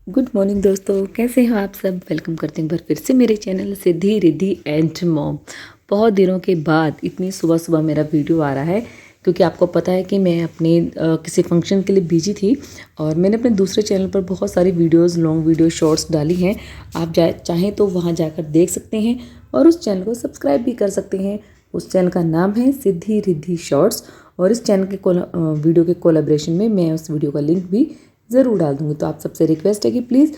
Good morning दोस्तों, कैसे हो आप सब। वेलकम करते हैं एक बार फिर से मेरे channel Siddhi Riddhi and mom. बहुत दिनों के बाद इतनी सुबह सुबह मेरा वीडियो आ रहा है क्योंकि आपको पता है कि मैं अपने किसी फंक्शन के लिए बिजी थी और मैंने अपने दूसरे चैनल पर बहुत सारी वीडियोस, लॉन्ग वीडियो, शॉर्ट्स डाली हैं। आप चाहें तो वहाँ जाकर देख सकते हैं और उस चैनल को सब्सक्राइब भी कर सकते हैं। उस चैनल का नाम है सिद्धि रिद्धि शॉर्ट्स और इस चैनल के वीडियो के कोलैबोरेशन में मैं उस वीडियो का लिंक भी ज़रूर डाल दूँगी। तो आप सबसे रिक्वेस्ट है कि प्लीज़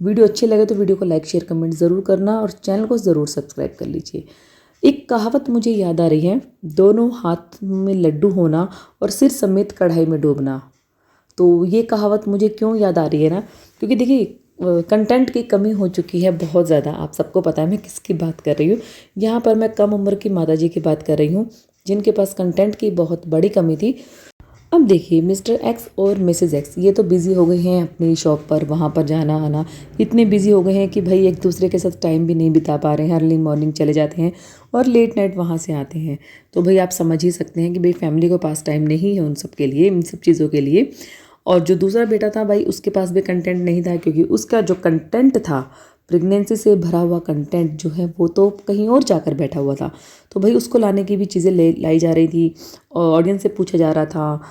वीडियो अच्छी लगे तो वीडियो को लाइक शेयर कमेंट ज़रूर करना और चैनल को ज़रूर सब्सक्राइब कर लीजिए। एक कहावत मुझे याद आ रही है, दोनों हाथ में लड्डू होना और सिर समेत कढ़ाई में डूबना। तो ये कहावत मुझे क्यों याद आ रही है ना, क्योंकि देखिए कंटेंट की कमी हो चुकी है बहुत ज़्यादा। आप सबको पता है मैं किसकी बात कर रही हूँ। यहाँ पर मैं कम उम्र की माताजी की बात कर रही हूँ जिनके पास कंटेंट की बहुत बड़ी कमी थी। अब देखिए मिस्टर एक्स और मिसेज एक्स ये तो बिज़ी हो गए हैं अपनी शॉप पर, वहाँ पर जाना आना इतने बिज़ी हो गए हैं कि भाई एक दूसरे के साथ टाइम भी नहीं बिता पा रहे हैं। अर्ली मॉर्निंग चले जाते हैं और लेट नाइट वहाँ से आते हैं। तो भाई आप समझ ही सकते हैं कि भाई फैमिली को पास टाइम नहीं है उन सब के लिए, इन सब चीज़ों के लिए। और जो दूसरा बेटा था भाई उसके पास भी कंटेंट नहीं था क्योंकि उसका जो कंटेंट था, प्रेगनेंसी से भरा हुआ कंटेंट जो है वो तो कहीं और जाकर बैठा हुआ था। तो भाई उसको लाने की भी चीज़ें लाई जा रही थी और ऑडियंस से पूछा जा रहा था,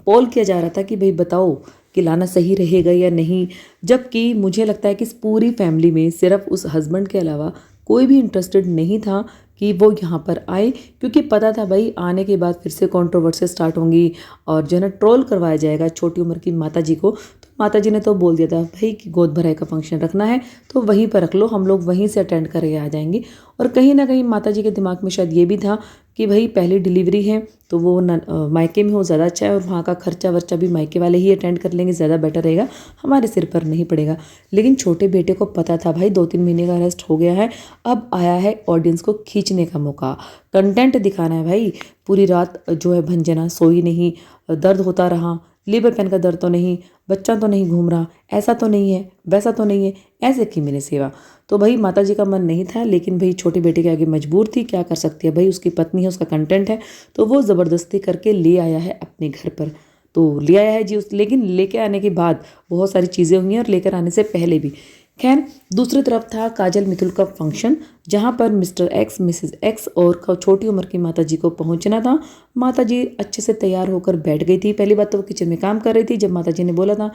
पोल किया जा रहा था कि भाई बताओ कि लाना सही रहेगा या नहीं। जबकि मुझे लगता है कि इस पूरी फैमिली में सिर्फ उस हस्बैंड के अलावा कोई भी इंटरेस्टेड नहीं था कि वो यहाँ पर आए, क्योंकि पता था भाई आने के बाद फिर से कंट्रोवर्सी स्टार्ट होंगी और जो है ना ट्रोल करवाया जाएगा छोटी उम्र की माता जी को। तो माता जी ने तो बोल दिया था भाई कि गोद भराई का फंक्शन रखना है तो वहीं पर रख लो, हम लोग वहीं से अटेंड करके आ जाएंगे। और कहीं ना कहीं माता जी के दिमाग में शायद ये भी था कि भाई पहली डिलीवरी है तो वो मायके में हो ज़्यादा अच्छा है और वहाँ का खर्चा वर्चा भी मायके वाले ही अटेंड कर लेंगे, ज़्यादा बेटर रहेगा, हमारे सिर पर नहीं पड़ेगा। लेकिन छोटे बेटे को पता था भाई 2-3 महीने का रेस्ट हो गया है, अब आया है ऑडियंस को खींचने का मौका, कंटेंट दिखाना है भाई। पूरी रात जो है भंजना सोई नहीं, दर्द होता रहा, लेबर पेन का दर्द तो नहीं, बच्चा तो नहीं घूम रहा, ऐसा तो नहीं है, वैसा तो नहीं है, ऐसे की मैंने सेवा। तो भाई माता जी का मन नहीं था, लेकिन भाई छोटे बेटे के आगे मजबूर थी, क्या कर सकती है भाई, उसकी पत्नी है, उसका कंटेंट है, तो वो ज़बरदस्ती करके ले आया है अपने घर पर। तो ले आया है जी लेकिन लेके आने के बाद बहुत सारी चीज़ें हुई हैं और लेकर आने से पहले भी। खैर दूसरी तरफ था काजल मिथुल का फंक्शन, जहाँ पर मिस्टर एक्स, मिसेज एक्स और छोटी उम्र की माता जी को पहुँचना था। माता जी अच्छे से तैयार होकर बैठ गई थी। पहली बात तो वो किचन में काम कर रही थी जब माता जी ने बोला था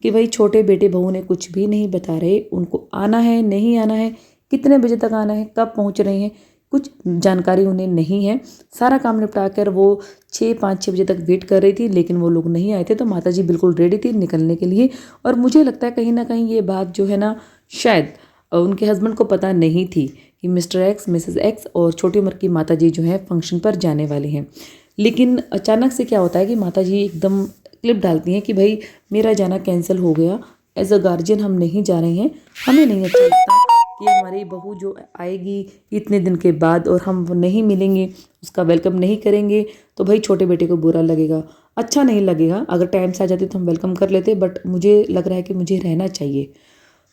कि भाई छोटे बेटे बहू ने कुछ भी नहीं बता रहे, उनको आना है नहीं आना है, कितने बजे तक आना है, कब पहुँच रहे हैं, कुछ जानकारी उन्हें नहीं है। सारा काम निपटा कर वो 5-6 बजे तक वेट कर रही थी, लेकिन वो लोग नहीं आए थे। तो माता जी बिल्कुल रेडी थी निकलने के लिए। और मुझे लगता है कहीं ना कहीं ये बात जो है ना शायद उनके हस्बैंड को पता नहीं थी कि मिस्टर एक्स, मिसेस एक्स और छोटी उम्र की माता जी जो है फंक्शन पर जाने वाली हैं। लेकिन अचानक से क्या होता है कि माता जी एकदम क्लिप डालती हैं कि भाई मेरा जाना कैंसिल हो गया, एज अ गार्जियन हम नहीं जा रहे हैं, हमें नहीं अच्छा लगता कि हमारी बहू जो आएगी इतने दिन के बाद और हम वो नहीं मिलेंगे, उसका वेलकम नहीं करेंगे, तो भाई छोटे बेटे को बुरा लगेगा, अच्छा नहीं लगेगा। अगर टाइम से आ जाते तो हम वेलकम कर लेते, बट मुझे लग रहा है कि मुझे रहना चाहिए।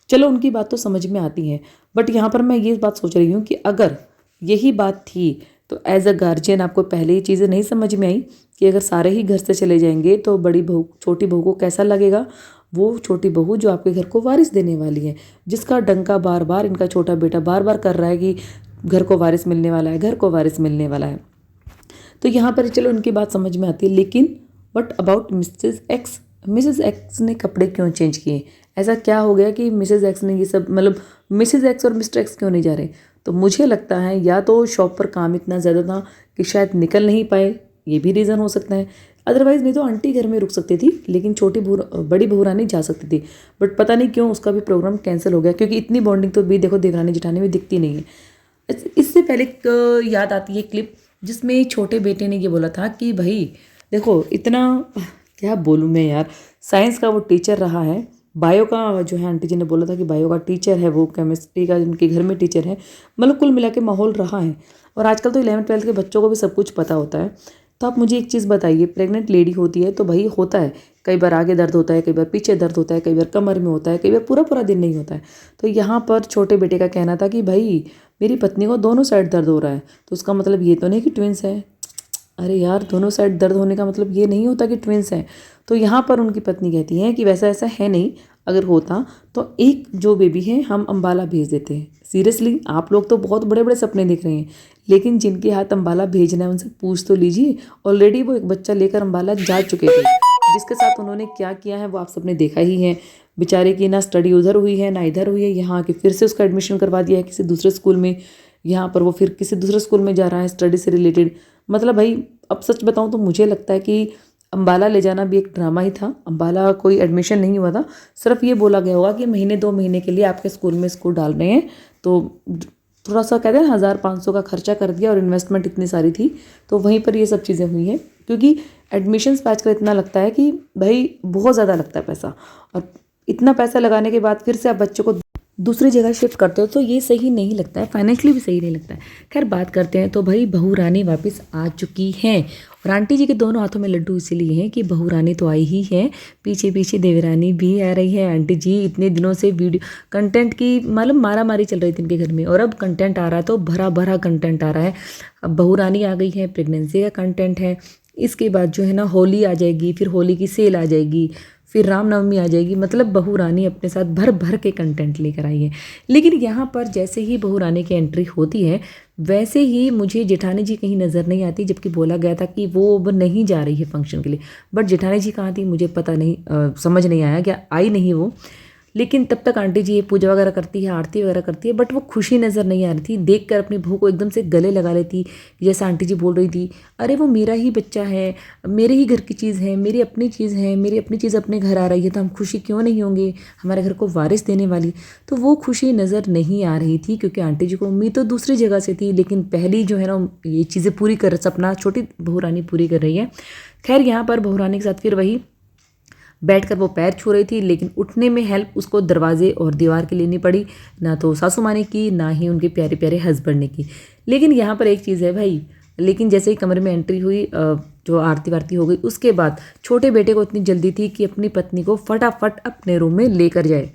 चलो उनकी बात तो समझ में आती है, बट यहाँ पर मैं ये बात सोच रही हूँ कि अगर यही बात थी तो एज अ गार्जियन आपको पहले ये चीज़ें नहीं समझ में आई कि अगर सारे ही घर से चले जाएंगे तो बड़ी बहू, छोटी बहू को कैसा लगेगा। वो छोटी बहू जो आपके घर को वारिस देने वाली है, जिसका डंका बार बार इनका छोटा बेटा बार बार कर रहा है कि घर को वारिस मिलने वाला है, घर को वारिस मिलने वाला है। तो यहाँ पर चलो उनकी बात समझ में आती है, लेकिन what about Mrs X. Mrs X ने कपड़े क्यों चेंज किए, ऐसा क्या हो गया कि मिसेज एक्स ने ये सब, मतलब मिसेज एक्स और मिस्टर एक्स क्यों नहीं जा रहे। तो मुझे लगता है या तो शॉप पर काम इतना ज़्यादा था कि शायद निकल नहीं पाए, ये भी रीज़न हो सकता है। अदरवाइज़ नहीं तो आंटी घर में रुक सकती थी, लेकिन बड़ी बहू रानी जा सकती थी। बट पता नहीं क्यों उसका भी प्रोग्राम कैंसिल हो गया, क्योंकि इतनी बॉन्डिंग तो भी देखो देवरानी जेठानी में दिखती नहीं है। इससे पहले एक याद आती है क्लिप जिसमें छोटे बेटे ने ये बोला था कि भाई देखो इतना, क्या बोलूँ मैं यार, साइंस का वो टीचर रहा है, बायो का जो है आंटी जी ने बोला था कि बायो का टीचर है, वो केमिस्ट्री का उनके घर में टीचर है, मतलब कुल मिला के माहौल रहा है। और आजकल तो 11th-12th के बच्चों को भी सब कुछ पता होता है। तो आप मुझे एक चीज़ बताइए, प्रेग्नेंट लेडी होती है तो भाई होता है, कई बार आगे दर्द होता है, कई बार पीछे दर्द होता है, कई बार कमर में होता है, कई बार पूरा पूरा दिन नहीं होता है। तो यहाँ पर छोटे बेटे का कहना था कि भाई मेरी पत्नी को दोनों साइड दर्द हो रहा है, तो उसका मतलब ये तो नहीं कि ट्विंस है। अरे यार दोनों साइड दर्द होने का मतलब ये नहीं होता कि ट्विंस हैं। तो यहाँ पर उनकी पत्नी कहती है कि वैसा ऐसा है नहीं, अगर होता तो एक जो बेबी है हम अम्बाला भेज देते हैं। सीरियसली आप लोग तो बहुत बड़े बड़े सपने देख रहे हैं, लेकिन जिनके हाथ अम्बाला भेजना है उनसे पूछ तो लीजिए। ऑलरेडी वो एक बच्चा लेकर अम्बाला जा चुके थे, जिसके साथ उन्होंने क्या किया है वो आप सबने देखा ही है। बेचारे की ना स्टडी उधर हुई है ना इधर हुई है, यहाँ आके फिर से उसका एडमिशन करवा दिया है किसी दूसरे स्कूल में। यहाँ पर वो फिर किसी दूसरे स्कूल में जा रहा है स्टडी से रिलेटेड। मतलब भाई अब सच बताऊँ तो मुझे लगता है कि अम्बाला ले जाना भी एक ड्रामा ही था। अम्बाला कोई एडमिशन नहीं हुआ था, सिर्फ ये बोला गया होगा कि महीने 2 महीने के लिए आपके स्कूल में इसको डाल रहे हैं, तो थोड़ा सा कहते हैं ना 1000-500 का खर्चा कर दिया और इन्वेस्टमेंट इतनी सारी थी, तो वहीं पर ये सब चीज़ें हुई हैं। क्योंकि एडमिशन्स पे आजकल इतना लगता है कि भाई बहुत ज़्यादा लगता है पैसा, और इतना पैसा लगाने के बाद फिर से आप बच्चों को दूसरी जगह शिफ्ट करते हो तो ये सही नहीं लगता है, फाइनेंशियली भी सही नहीं लगता है। खैर बात करते हैं, तो भाई बहू रानी वापस आ चुकी हैं, और आंटी जी के दोनों हाथों में लड्डू इसीलिए हैं कि बहू रानी तो आई ही है, पीछे पीछे देवरानी भी आ रही है। आंटी जी इतने दिनों से वीडियो कंटेंट की मतलब मारा मारी चल रही थी इनके घर में, और अब कंटेंट आ रहा है तो भरा भरा कंटेंट आ रहा है। अब बहू रानी आ गई है, प्रेगनेंसी का कंटेंट है, इसके बाद जो है ना होली आ जाएगी, फिर होली की सेल आ जाएगी, फिर रामनवमी आ जाएगी। मतलब बहू रानी अपने साथ भर भर के कंटेंट लेकर आई है। लेकिन यहाँ पर जैसे ही बहू रानी की एंट्री होती है वैसे ही मुझे जेठानी जी कहीं नज़र नहीं आती, जबकि बोला गया था कि वो अब नहीं जा रही है फंक्शन के लिए। बट जेठानी जी कहाँ थी मुझे पता नहीं, समझ नहीं आया, क्या आई नहीं वो। लेकिन तब तक आंटी जी ये पूजा वगैरह करती है, आरती वगैरह करती है, बट वो खुशी नज़र नहीं आ रही थी। देखकर अपनी बहू को एकदम से गले लगा लेती, जैसे आंटी जी बोल रही थी, अरे वो मेरा ही बच्चा है, मेरे ही घर की चीज़ है, मेरी अपनी चीज़ है, मेरी अपनी चीज़ अपने घर आ रही है तो हम खुशी क्यों नहीं होंगे, हमारे घर को वारिस देने वाली। तो वो खुशी नज़र नहीं आ रही थी, क्योंकि आंटी जी को उम्मीद तो दूसरी जगह से थी, लेकिन पहली जो है ना ये चीज़ें पूरी कर, सपना छोटी बहू रानी पूरी कर रही है। खैर यहाँ पर बहू रानी के साथ फिर वही बैठकर वो पैर छू रही थी, लेकिन उठने में हेल्प उसको दरवाजे और दीवार की लेनी पड़ी, ना तो सासू माँ ने की ना ही उनके प्यारे प्यारे हस्बैंड ने की। लेकिन यहाँ पर एक चीज़ है भाई, लेकिन जैसे ही कमरे में एंट्री हुई, जो आरती वारती हो गई, उसके बाद छोटे बेटे को इतनी जल्दी थी कि अपनी पत्नी को फटाफट अपने रूम में लेकर जाए,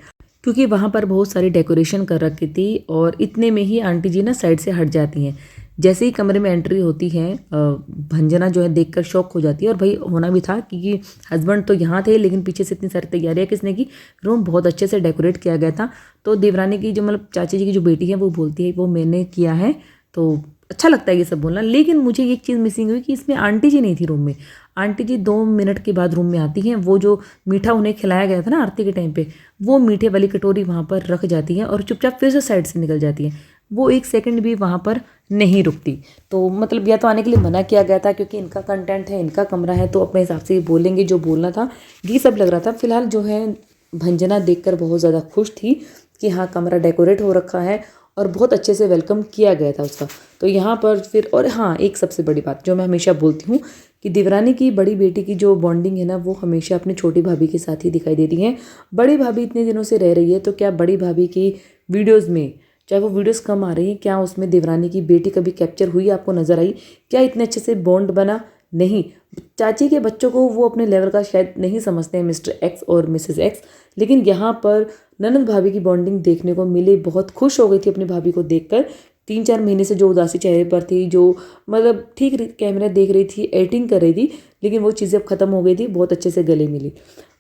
क्योंकि वहाँ पर बहुत सारी डेकोरेशन कर रखी थी। और इतने में ही आंटी जी ना साइड से हट जाती हैं। जैसे ही कमरे में एंट्री होती है, भंजना जो है देखकर शॉक हो जाती है, और भाई होना भी था क्योंकि हस्बैंड तो यहाँ थे, लेकिन पीछे से इतनी सारी तैयारियाँ किसने की, रूम बहुत अच्छे से डेकोरेट किया गया था। तो देवरानी की जो मतलब चाची जी की जो बेटी है वो बोलती है वो मैंने किया है, तो अच्छा लगता है ये सब बोलना। लेकिन मुझे एक चीज़ मिसिंग हुई कि इसमें आंटी जी नहीं थी रूम में। आंटी जी 2 मिनट के बाद रूम में आती हैं, वो जो मीठा उन्हें खिलाया गया था ना आरती के टाइम पे, वो मीठे वाली कटोरी वहाँ पर रख जाती हैं और चुपचाप फिर से साइड से निकल जाती हैं। वो 1 सेकंड भी वहाँ पर नहीं रुकती। तो मतलब या तो आने के लिए मना किया गया था क्योंकि इनका कंटेंट है, इनका कमरा है, तो अपने हिसाब से ये बोलेंगे जो बोलना था, ये सब लग रहा था। फिलहाल जो है भंजना देखकर बहुत ज़्यादा खुश थी कि हाँ कमरा डेकोरेट हो रखा है और बहुत अच्छे से वेलकम किया गया था उसका। तो यहाँ पर फिर, और हाँ एक सबसे बड़ी बात जो मैं हमेशा बोलती हूँ कि देवरानी की बड़ी बेटी की जो बॉन्डिंग है ना, वो हमेशा अपनी छोटी भाभी के साथ ही दिखाई देती है। बड़ी भाभी इतने दिनों से रह रही है, तो क्या बड़ी भाभी की वीडियोज़ में, चाहे वो वीडियोस कम आ रही हैं, क्या उसमें देवरानी की बेटी कभी कैप्चर हुई, आपको नज़र आई? क्या इतने अच्छे से बॉन्ड बना? नहीं। चाची के बच्चों को वो अपने लेवल का शायद नहीं समझते हैं, मिस्टर एक्स और मिसेस एक्स, लेकिन यहाँ पर ननद भाभी की बॉन्डिंग देखने को मिली। बहुत खुश हो गई थी अपनी भाभी को देखकर। 3-4 महीने से जो उदासी चेहरे पर थी, जो मतलब ठीक कैमरा देख रही थी, एडिटिंग कर रही थी, लेकिन वो चीज़ें अब ख़त्म हो गई थी, बहुत अच्छे से गले मिली।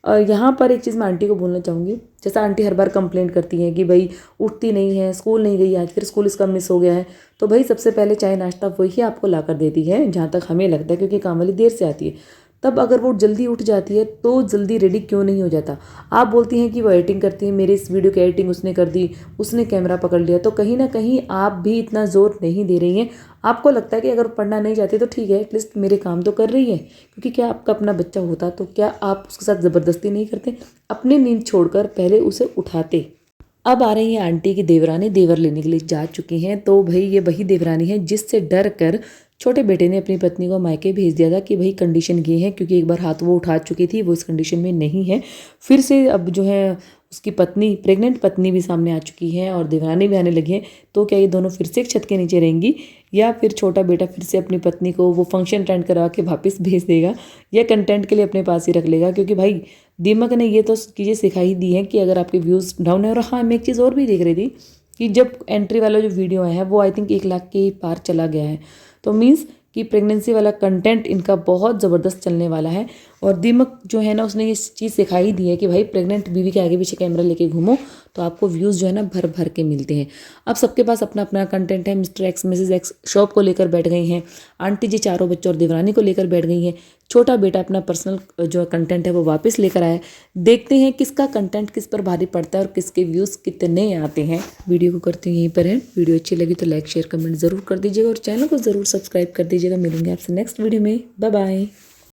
यहाँ पर एक चीज़ मैं आंटी को बोलना चाहूँगी, जैसा आंटी हर बार कंप्लेंट करती हैं कि भाई उठती नहीं है, स्कूल नहीं गई आज, फिर स्कूल इसका मिस हो गया है। तो भाई सबसे पहले चाय नाश्ता वही आपको ला कर देती है, जहाँ तक हमें लगता है, क्योंकि काम वाली देर से आती है। तब अगर वो जल्दी उठ जाती है तो जल्दी रेडी क्यों नहीं हो जाता? आप बोलती हैं कि वो एडिटिंग करती है, मेरे इस वीडियो की एडिटिंग उसने कर दी, उसने कैमरा पकड़ लिया, तो कहीं ना कहीं आप भी इतना ज़ोर नहीं दे रही हैं। आपको लगता है कि अगर पढ़ना नहीं चाहती तो ठीक है, एटलीस्ट मेरे काम तो कर रही है, क्योंकि क्या आपका अपना बच्चा होता तो क्या आप उसके साथ ज़बरदस्ती नहीं करते? अपनी नींद छोड़कर पहले उसे उठाते। अब आ रही है आंटी की देवरानी, देवर लेने के लिए जा चुकी हैं। तो भाई ये वही देवरानी है जिससे डर कर छोटे बेटे ने अपनी पत्नी को मायके भेज दिया था कि भाई कंडीशन ये है, क्योंकि एक बार हाथ वो उठा चुकी थी, वो इस कंडीशन में नहीं है। फिर से अब जो है उसकी पत्नी, प्रेग्नेंट पत्नी भी सामने आ चुकी है और देवरानी भी आने लगी है। तो क्या ये दोनों फिर से एक छत के नीचे रहेंगी, या फिर छोटा बेटा फिर से अपनी पत्नी को वो फंक्शन अटेंड करा के वापस भेज देगा, या कंटेंट के लिए अपने पास ही रख लेगा? क्योंकि भाई दीमक ने ये तो चीज़ें सिखाई दी हैं कि अगर आपके व्यूज़ डाउन है। और हाँ मैं एक चीज़ और भी देख रही थी कि जब एंट्री वाला जो वीडियो है वो आई थिंक 1 लाख के पार चला गया है, तो मीन्स कि प्रेगनेंसी वाला कंटेंट इनका बहुत ज़बरदस्त चलने वाला है। और दीमक जो है ना उसने ये चीज़ सिखाई दी है कि भाई प्रेग्नेंट बीवी के आगे पीछे कैमरा लेके घूमो तो आपको व्यूज़ जो है ना भर भर के मिलते हैं। अब सबके पास अपना अपना कंटेंट है। Mr X Mrs X shop को लेकर बैठ गई हैं, आंटी जी चारों बच्चों और देवरानी को लेकर बैठ गई हैं, छोटा बेटा अपना पर्सनल जो कंटेंट है वो वापस लेकर आया। देखते हैं किसका कंटेंट किस पर भारी पड़ता है और किसके व्यूज़ कितने आते हैं। वीडियो को करते हैं यहीं पर है। वीडियो अच्छी लगी तो लाइक शेयर कमेंट ज़रूर कर दीजिएगा और चैनल को ज़रूर सब्सक्राइब कर दीजिएगा। मिलूंगे आपसे नेक्स्ट वीडियो में। Bye bye.